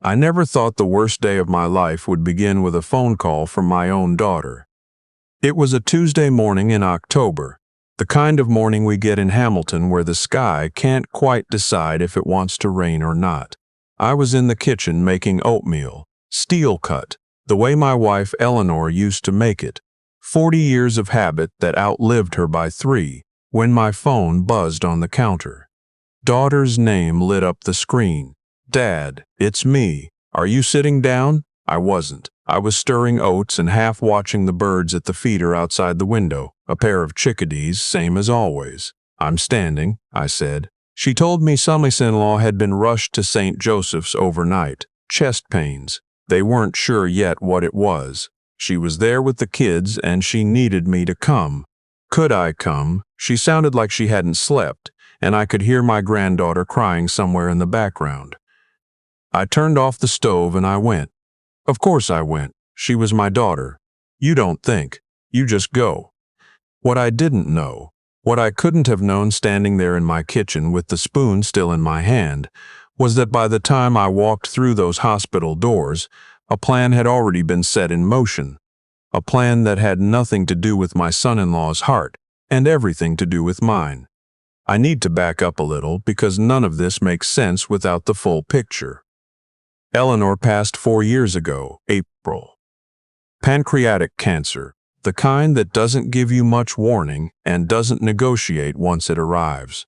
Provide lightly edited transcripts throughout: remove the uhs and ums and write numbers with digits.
I never thought the worst day of my life would begin with a phone call from my own daughter. It was a Tuesday morning in October, the kind of morning we get in Hamilton where the sky can't quite decide if it wants to rain or not. I was in the kitchen making oatmeal, steel cut, the way my wife Eleanor used to make it, 40 years of habit that outlived her by 3, when my phone buzzed on the counter. Daughter's name lit up the screen. "Dad, it's me. Are you sitting down?" I wasn't. I was stirring oats and half watching the birds at the feeder outside the window, a pair of chickadees, same as always. "I'm standing," I said. She told me son-in-law had been rushed to St. Joseph's overnight. Chest pains. They weren't sure yet what it was. She was there with the kids and she needed me to come. Could I come? She sounded like she hadn't slept, and I could hear my granddaughter crying somewhere in the background. I turned off the stove and I went. Of course I went. She was my daughter. You don't think. You just go. What I didn't know, what I couldn't have known standing there in my kitchen with the spoon still in my hand, was that by the time I walked through those hospital doors, a plan had already been set in motion. A plan that had nothing to do with my son-in-law's heart and everything to do with mine. I need to back up a little because none of this makes sense without the full picture. Eleanor passed 4 years ago, April. Pancreatic cancer, the kind that doesn't give you much warning and doesn't negotiate once it arrives.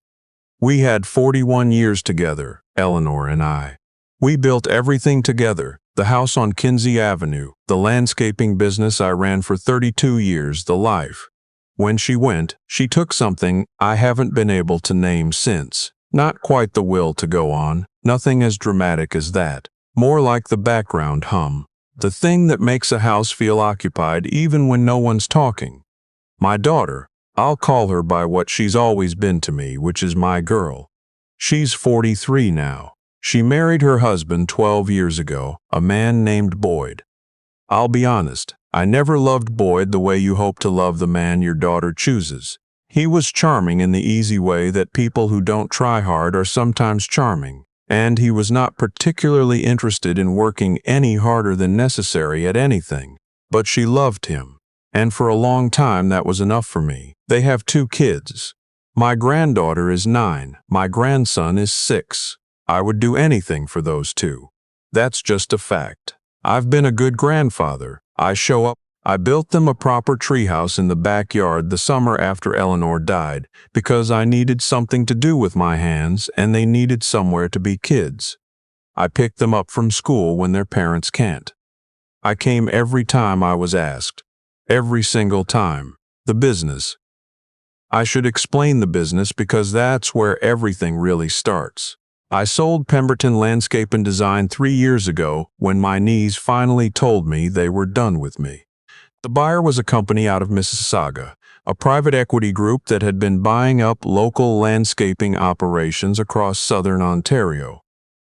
We had 41 years together, Eleanor and I. We built everything together, the house on Kinsey Avenue, the landscaping business I ran for 32 years, the life. When she went, she took something I haven't been able to name since. Not quite the will to go on, nothing as dramatic as that. More like the background hum, the thing that makes a house feel occupied even when no one's talking. My daughter, I'll call her by what she's always been to me, which is my girl. She's 43 now. She married her husband 12 years ago, a man named Boyd. I'll be honest, I never loved Boyd the way you hope to love the man your daughter chooses. He was charming in the easy way that people who don't try hard are sometimes charming. And he was not particularly interested in working any harder than necessary at anything. But she loved him, and for a long time that was enough for me. They have 2 kids. My granddaughter is 9, my grandson is 6. I would do anything for those 2. That's just a fact. I've been a good grandfather. I show up. I built them a proper treehouse in the backyard the summer after Eleanor died because I needed something to do with my hands and they needed somewhere to be kids. I picked them up from school when their parents can't. I came every time I was asked. Every single time. The business. I should explain the business because that's where everything really starts. I sold Pemberton Landscape and Design 3 years ago when my knees finally told me they were done with me. The buyer was a company out of Mississauga, a private equity group that had been buying up local landscaping operations across southern Ontario.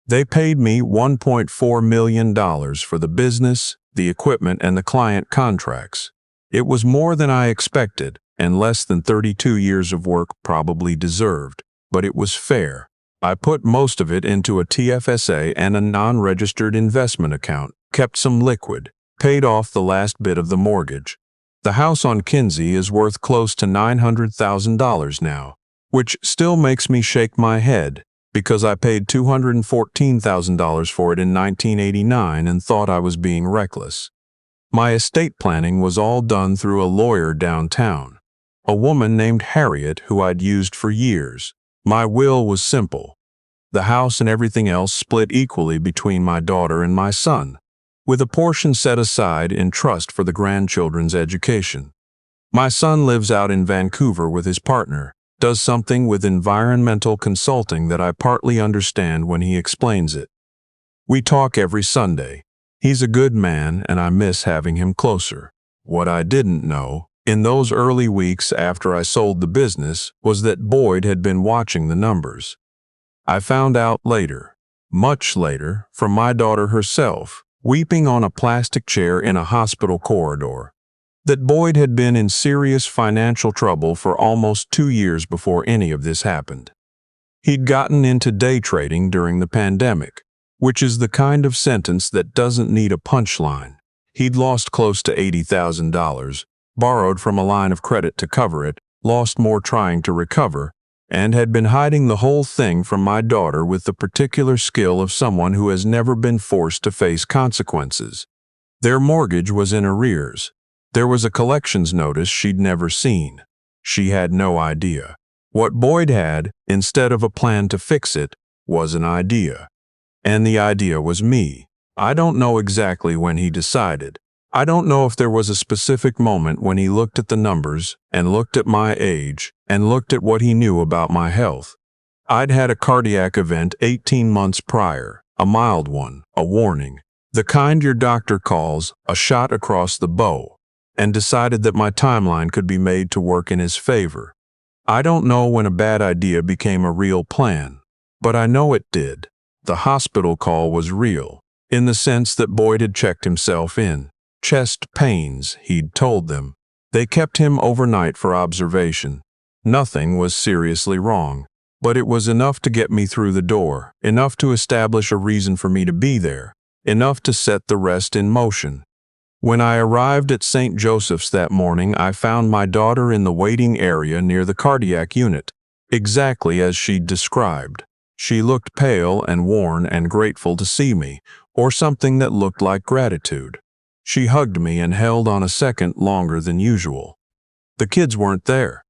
They paid me $1.4 million for the business, the equipment, and the client contracts. It was more than I expected, and less than 32 years of work probably deserved, but it was fair. I put most of it into a TFSA and a non-registered investment account, kept some liquid, paid off the last bit of the mortgage. The house on Kinsey is worth close to $900,000 now, which still makes me shake my head because I paid $214,000 for it in 1989 and thought I was being reckless. My estate planning was all done through a lawyer downtown, a woman named Harriet who I'd used for years. My will was simple. The house and everything else split equally between my daughter and my son, with a portion set aside in trust for the grandchildren's education. My son lives out in Vancouver with his partner, does something with environmental consulting that I partly understand when he explains it. We talk every Sunday. He's a good man and I miss having him closer. What I didn't know, in those early weeks after I sold the business, was that Boyd had been watching the numbers. I found out later, much later, from my daughter herself, weeping on a plastic chair in a hospital corridor, that Boyd had been in serious financial trouble for almost 2 years before any of this happened. He'd gotten into day trading during the pandemic, which is the kind of sentence that doesn't need a punchline. He'd lost close to $80,000, borrowed from a line of credit to cover it, lost more trying to recover, and had been hiding the whole thing from my daughter with the particular skill of someone who has never been forced to face consequences. Their mortgage was in arrears. There was a collections notice she'd never seen. She had no idea. What Boyd had, instead of a plan to fix it, was an idea. And the idea was me. I don't know exactly when he decided. I don't know if there was a specific moment when he looked at the numbers, and looked at my age, and looked at what he knew about my health. I'd had a cardiac event 18 months prior, a mild one, a warning, the kind your doctor calls a shot across the bow, and decided that my timeline could be made to work in his favor. I don't know when a bad idea became a real plan, but I know it did. The hospital call was real, in the sense that Boyd had checked himself in. Chest pains, he'd told them. They kept him overnight for observation. Nothing was seriously wrong, but it was enough to get me through the door, enough to establish a reason for me to be there, enough to set the rest in motion. When I arrived at St. Joseph's that morning, I found my daughter in the waiting area near the cardiac unit, exactly as she'd described. She looked pale and worn and grateful to see me, or something that looked like gratitude. She hugged me and held on a second longer than usual. The kids weren't there.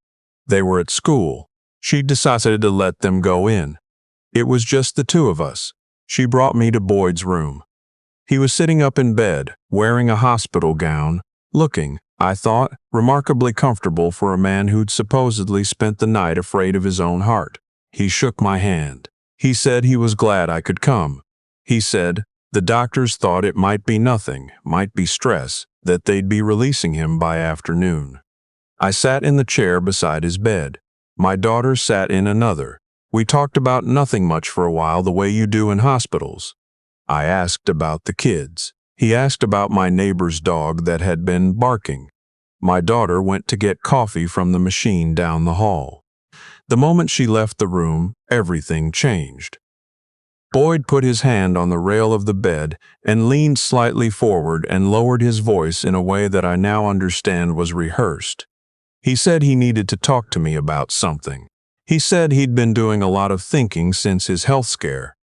They were at school. She decided to let them go in. It was just the two of us. She brought me to Boyd's room. He was sitting up in bed, wearing a hospital gown, looking, I thought, remarkably comfortable for a man who'd supposedly spent the night afraid of his own heart. He shook my hand. He said he was glad I could come. He said, the doctors thought it might be nothing, might be stress, that they'd be releasing him by afternoon. I sat in the chair beside his bed. My daughter sat in another. We talked about nothing much for a while, the way you do in hospitals. I asked about the kids. He asked about my neighbor's dog that had been barking. My daughter went to get coffee from the machine down the hall. The moment she left the room, everything changed. Boyd put his hand on the rail of the bed and leaned slightly forward and lowered his voice in a way that I now understand was rehearsed. He said he needed to talk to me about something. He said he'd been doing a lot of thinking since his health scare.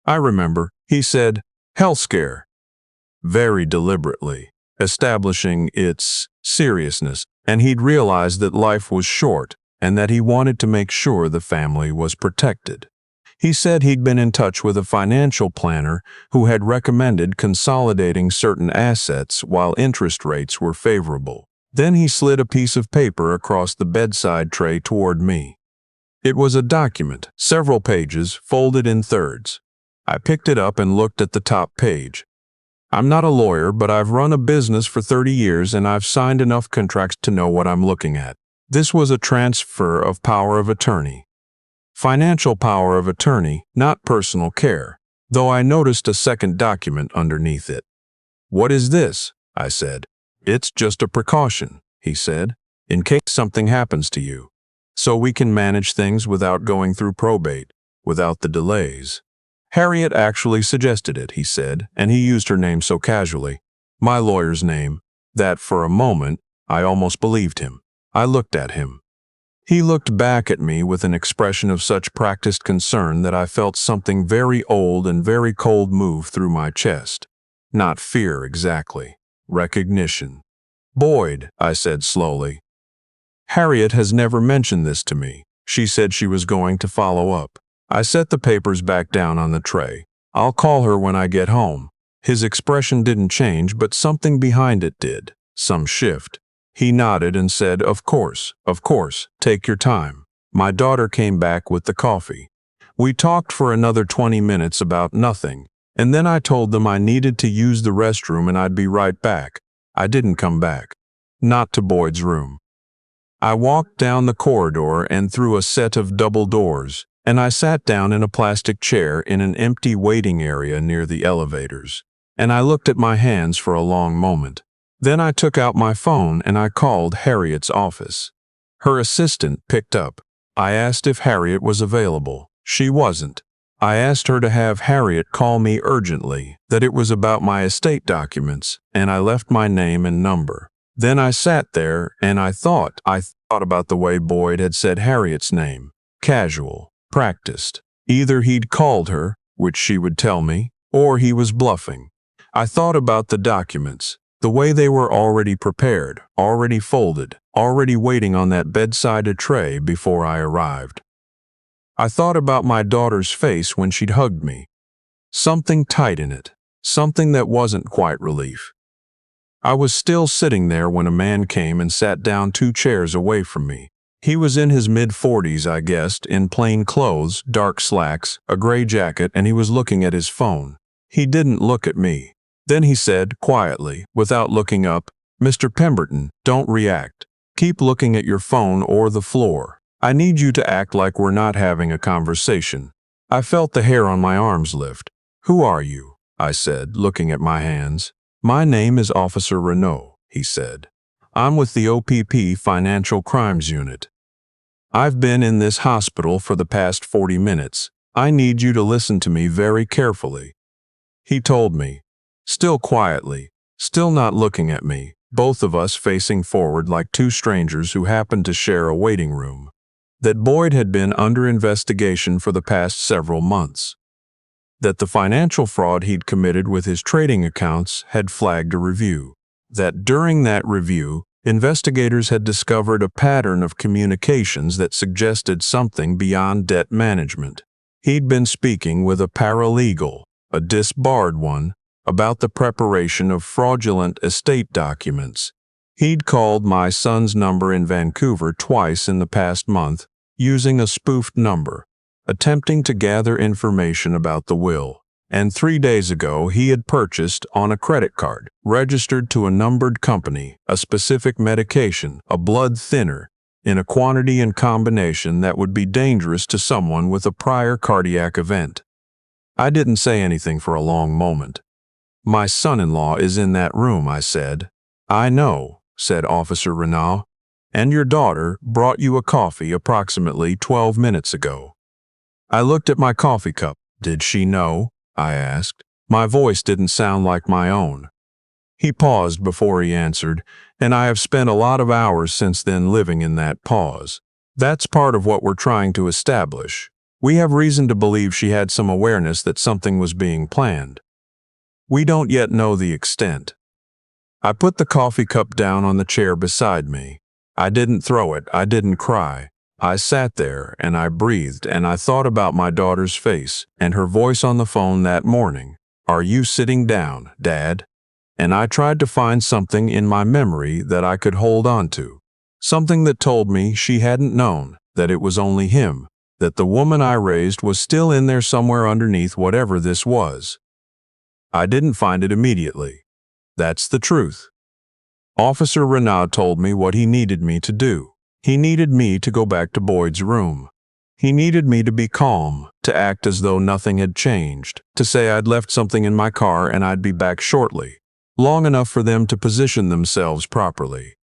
I remember, he said, health scare, very deliberately, establishing its seriousness, and he'd realized that life was short and that he wanted to make sure the family was protected. He said he'd been in touch with a financial planner who had recommended consolidating certain assets while interest rates were favorable. Then he slid a piece of paper across the bedside tray toward me. It was a document, several pages, folded in thirds. I picked it up and looked at the top page. I'm not a lawyer, but I've run a business for 30 years and I've signed enough contracts to know what I'm looking at. This was a transfer of power of attorney. Financial power of attorney, not personal care, though I noticed a second document underneath it. What is this? I said. It's just a precaution, he said, in case something happens to you. So we can manage things without going through probate, without the delays. Harriet actually suggested it, he said, and he used her name so casually, my lawyer's name, that for a moment I almost believed him. I looked at him. He looked back at me with an expression of such practiced concern that I felt something very old and very cold move through my chest. Not fear exactly, recognition. Boyd, I said slowly. Harriet has never mentioned this to me. She said she was going to follow up. I set the papers back down on the tray. I'll call her when I get home. His expression didn't change, but something behind it did. Some shift. He nodded and said, of course, take your time. My daughter came back with the coffee. We talked for another 20 minutes about nothing, and then I told them I needed to use the restroom and I'd be right back. I didn't come back. Not to Boyd's room. I walked down the corridor and through a set of double doors, and I sat down in a plastic chair in an empty waiting area near the elevators, and I looked at my hands for a long moment. Then I took out my phone and I called Harriet's office. Her assistant picked up. I asked if Harriet was available. She wasn't. I asked her to have Harriet call me urgently, that it was about my estate documents, and I left my name and number. Then I sat there and I thought about the way Boyd had said Harriet's name. Casual, practiced. Either he'd called her, which she would tell me, or he was bluffing. I thought about the documents, the way they were already prepared, already folded, already waiting on that bedside tray before I arrived. I thought about my daughter's face when she'd hugged me. Something tight in it, something that wasn't quite relief. I was still sitting there when a man came and sat down 2 chairs away from me. He was in his mid-40s, I guessed, in plain clothes, dark slacks, a gray jacket, and he was looking at his phone. He didn't look at me. Then he said, quietly, without looking up, "Mr. Pemberton, don't react. Keep looking at your phone or the floor. I need you to act like we're not having a conversation." I felt the hair on my arms lift. "Who are you?" I said, looking at my hands. "My name is Officer Renault," he said. "I'm with the OPP Financial Crimes Unit. I've been in this hospital for the past 40 minutes. I need you to listen to me very carefully." He told me, still quietly, still not looking at me, both of us facing forward like 2 strangers who happened to share a waiting room, that Boyd had been under investigation for the past several months, that the financial fraud he'd committed with his trading accounts had flagged a review, that during that review, investigators had discovered a pattern of communications that suggested something beyond debt management. He'd been speaking with a paralegal, a disbarred one, about the preparation of fraudulent estate documents. He'd called my son's number in Vancouver twice in the past month, using a spoofed number, attempting to gather information about the will. And 3 days ago he had purchased, on a credit card, registered to a numbered company, a specific medication, a blood thinner, in a quantity and combination that would be dangerous to someone with a prior cardiac event. I didn't say anything for a long moment. "My son-in-law is in that room," I said. "I know," said Officer Renault, "and your daughter brought you a coffee approximately 12 minutes ago." I looked at my coffee cup. "Did she know?" I asked. My voice didn't sound like my own. He paused before he answered, and I have spent a lot of hours since then living in that pause. "That's part of what we're trying to establish. We have reason to believe she had some awareness that something was being planned. We don't yet know the extent." I put the coffee cup down on the chair beside me. I didn't throw it, I didn't cry. I sat there and I breathed and I thought about my daughter's face and her voice on the phone that morning. "Are you sitting down, Dad?" And I tried to find something in my memory that I could hold on to. Something that told me she hadn't known, that it was only him, that the woman I raised was still in there somewhere underneath whatever this was. I didn't find it immediately. That's the truth. Officer Renaud told me what he needed me to do. He needed me to go back to Boyd's room. He needed me to be calm, to act as though nothing had changed, to say I'd left something in my car and I'd be back shortly, long enough for them to position themselves properly.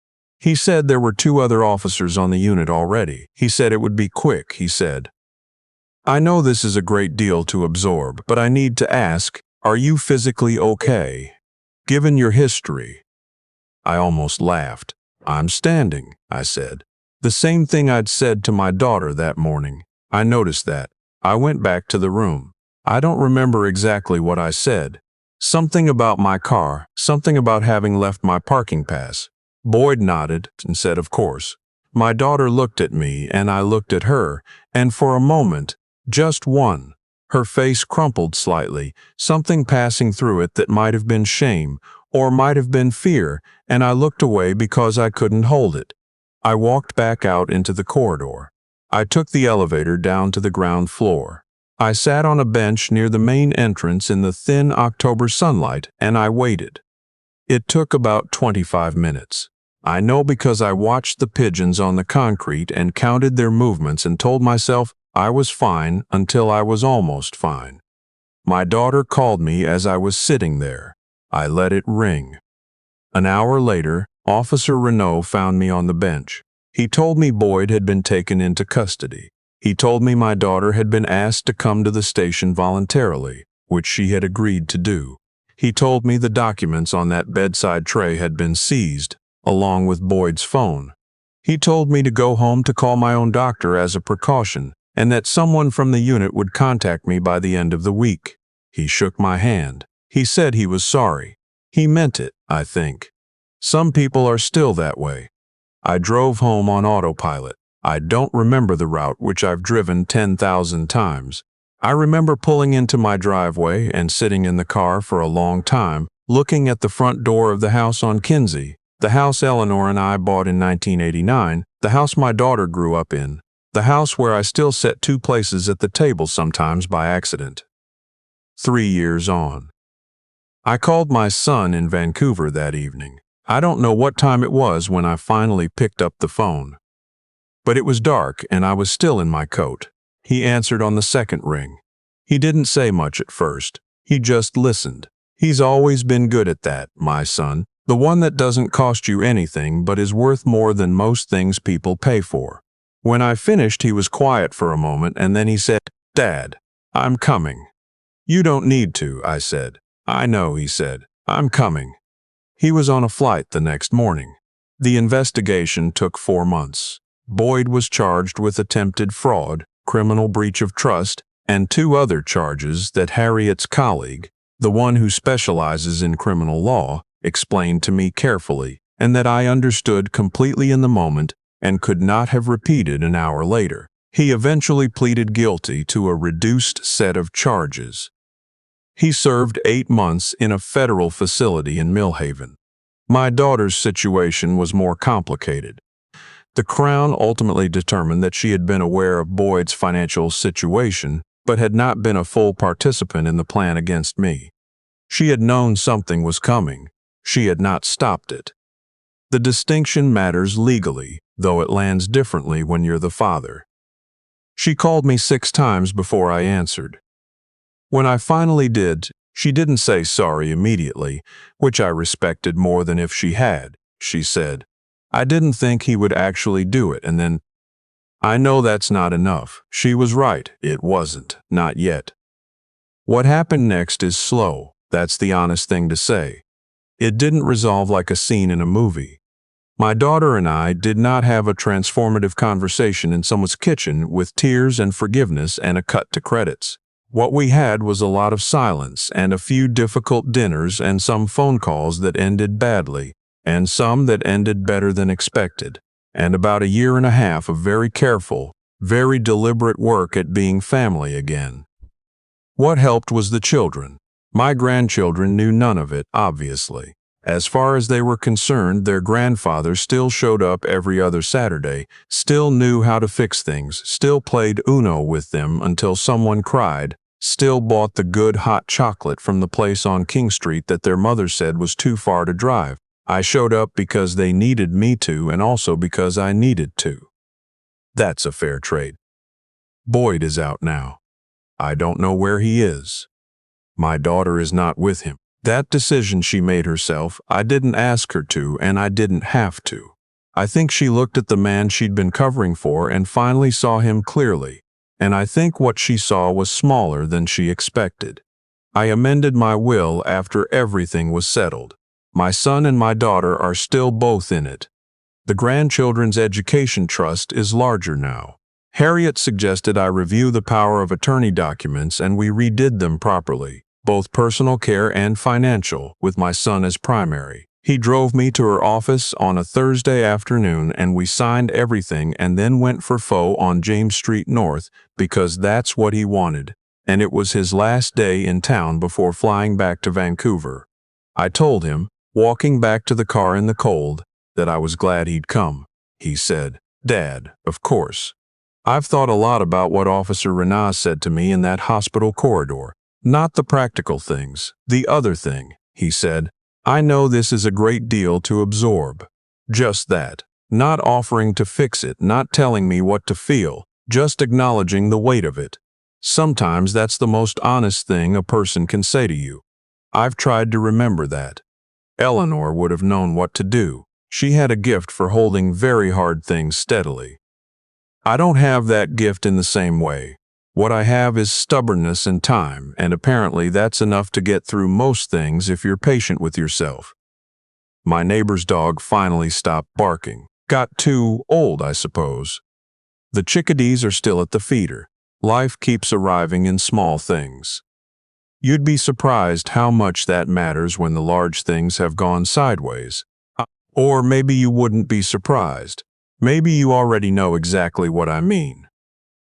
He said there were 2 other officers on the unit already. He said it would be quick, he said. "I know this is a great deal to absorb, but I need to ask, are you physically okay, given your history?" I almost laughed. "I'm standing," I said. The same thing I'd said to my daughter that morning. I noticed that. I went back to the room. I don't remember exactly what I said. Something about my car, something about having left my parking pass. Boyd nodded and said, "Of course." My daughter looked at me and I looked at her, and for a moment, just one, her face crumpled slightly, something passing through it that might have been shame or might have been fear, and I looked away because I couldn't hold it. I walked back out into the corridor. I took the elevator down to the ground floor. I sat on a bench near the main entrance in the thin October sunlight and I waited. It took about 25 minutes. I know because I watched the pigeons on the concrete and counted their movements and told myself I was fine until I was almost fine. My daughter called me as I was sitting there. I let it ring. An hour later, Officer Renault found me on the bench. He told me Boyd had been taken into custody. He told me my daughter had been asked to come to the station voluntarily, which she had agreed to do. He told me the documents on that bedside tray had been seized, along with Boyd's phone. He told me to go home to call my own doctor as a precaution, and that someone from the unit would contact me by the end of the week. He shook my hand. He said he was sorry. He meant it, I think. Some people are still that way. I drove home on autopilot. I don't remember the route, which I've driven 10,000 times. I remember pulling into my driveway and sitting in the car for a long time, looking at the front door of the house on Kinsey, the house Eleanor and I bought in 1989, the house my daughter grew up in, the house where I still set 2 places at the table sometimes by accident. 3 years on. I called my son in Vancouver that evening. I don't know what time it was when I finally picked up the phone. But it was dark and I was still in my coat. He answered on the second ring. He didn't say much at first. He just listened. He's always been good at that, my son. The one that doesn't cost you anything but is worth more than most things people pay for. When I finished, he was quiet for a moment and then he said, "Dad, I'm coming." "You don't need to," I said. "I know," he said. "I'm coming." He was on a flight the next morning. The investigation took 4 months. Boyd was charged with attempted fraud, criminal breach of trust, and 2 other charges that Harriet's colleague, the one who specializes in criminal law, explained to me carefully, and that I understood completely in the moment and could not have repeated an hour later. He eventually pleaded guilty to a reduced set of charges. He served 8 months in a federal facility in Millhaven. My daughter's situation was more complicated. The Crown ultimately determined that she had been aware of Boyd's financial situation, but had not been a full participant in the plan against me. She had known something was coming. She had not stopped it. The distinction matters legally, though it lands differently when you're the father. She called me 6 times before I answered. When I finally did, she didn't say sorry immediately, which I respected more than if she had. She said, "I didn't think he would actually do it," and then, "I know that's not enough." She was right, it wasn't, not yet. What happened next is slow, that's the honest thing to say. It didn't resolve like a scene in a movie. My daughter and I did not have a transformative conversation in someone's kitchen with tears and forgiveness and a cut to credits. What we had was a lot of silence and a few difficult dinners and some phone calls that ended badly, and some that ended better than expected, and about a year and a half of very careful, very deliberate work at being family again. What helped was the children. My grandchildren knew none of it, obviously. As far as they were concerned, their grandfather still showed up every other Saturday, still knew how to fix things, still played Uno with them until someone cried, still bought the good hot chocolate from the place on King Street that their mother said was too far to drive. I showed up because they needed me to and also because I needed to. That's a fair trade. Boyd is out now. I don't know where he is. My daughter is not with him. That decision she made herself. I didn't ask her to, and I didn't have to. I think she looked at the man she'd been covering for and finally saw him clearly, and I think what she saw was smaller than she expected. I amended my will after everything was settled. My son and my daughter are still both in it. The grandchildren's education trust is larger now. Harriet suggested I review the power of attorney documents, and we redid them properly, both personal care and financial, with my son as primary. He drove me to her office on a Thursday afternoon and we signed everything and then went for pho on James Street North because that's what he wanted, and it was his last day in town before flying back to Vancouver. I told him, walking back to the car in the cold, that I was glad he'd come. He said, "Dad, of course. I've thought a lot about what Officer Renaz said to me in that hospital corridor. Not the practical things, the other thing," he said. "I know this is a great deal to absorb. Just that. Not offering to fix it, not telling me what to feel, just acknowledging the weight of it. Sometimes that's the most honest thing a person can say to you. I've tried to remember that. Eleanor would have known what to do. She had a gift for holding very hard things steadily." I don't have that gift in the same way. What I have is stubbornness and time, and apparently that's enough to get through most things if you're patient with yourself. My neighbor's dog finally stopped barking. Got too old, I suppose. The chickadees are still at the feeder. Life keeps arriving in small things. You'd be surprised how much that matters when the large things have gone sideways. Or maybe you wouldn't be surprised. Maybe you already know exactly what I mean.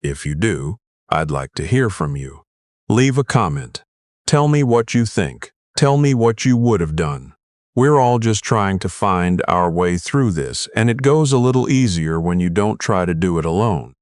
If you do, I'd like to hear from you. Leave a comment. Tell me what you think. Tell me what you would have done. We're all just trying to find our way through this, and it goes a little easier when you don't try to do it alone.